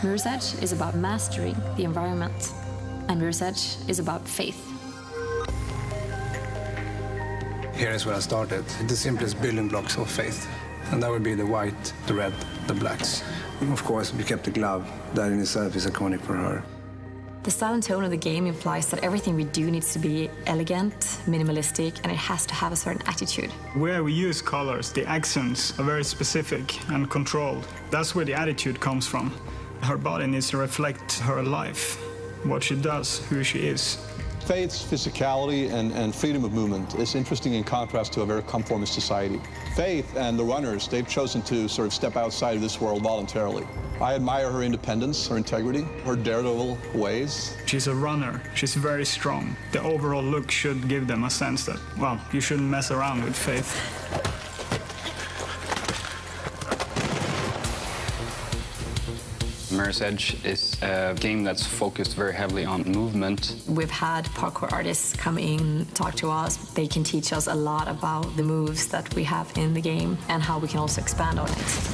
Mirror's Edge is about mastering the environment, and Mirror's Edge is about faith. Here is where I started. The simplest building blocks of faith. And that would be the white, the red, the blacks. And of course, we kept the glove. That in itself is iconic for her. The style and tone of the game implies that everything we do needs to be elegant, minimalistic, and it has to have a certain attitude. Where we use colors, the accents are very specific and controlled. That's where the attitude comes from. Her body needs to reflect her life, what she does, who she is. Faith's physicality and freedom of movement is interesting in contrast to a very conformist society. Faith and the runners, they've chosen to sort of step outside of this world voluntarily. I admire her independence, her integrity, her daredevil ways. She's a runner. She's very strong. The overall look should give them a sense that, well, you shouldn't mess around with Faith. Mirror's Edge is a game that's focused very heavily on movement. We've had parkour artists come in, talk to us. They can teach us a lot about the moves that we have in the game and how we can also expand on it.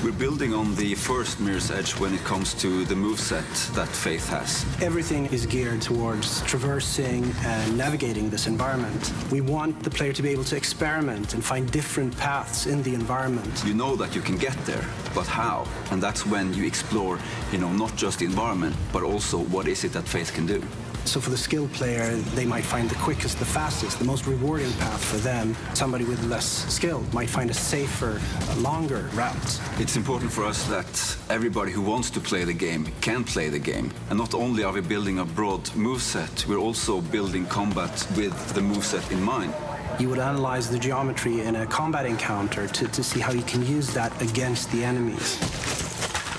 We're building on the first Mirror's Edge when it comes to the moveset that Faith has. Everything is geared towards traversing and navigating this environment. We want the player to be able to experiment and find different paths in the environment. You know that you can get there, but how? And that's when you explore, not just the environment, but also what is it that Faith can do. So for the skilled player, they might find the quickest, the fastest, the most rewarding path for them. Somebody with less skill might find a safer, longer route. It's important for us that everybody who wants to play the game can play the game. And not only are we building a broad moveset, we're also building combat with the moveset in mind. You would analyze the geometry in a combat encounter to see how you can use that against the enemies.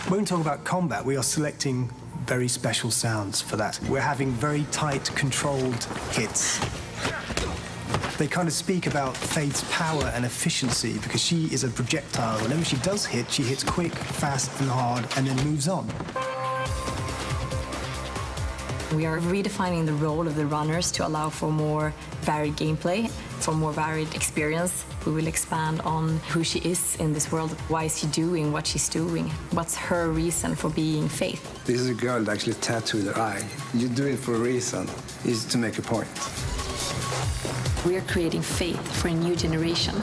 When we talk about combat, we are selecting very special sounds for that. We're having very tight, controlled hits. They kind of speak about Faith's power and efficiency because she is a projectile. Whenever she does hit, she hits quick, fast, and hard, and then moves on. We are redefining the role of the runners to allow for more varied gameplay, for more varied experience. We will expand on who she is in this world. Why is she doing what she's doing? What's her reason for being Faith? This is a girl that actually tattooed her eye. You do it for a reason. It's to make a point. We are creating Faith for a new generation.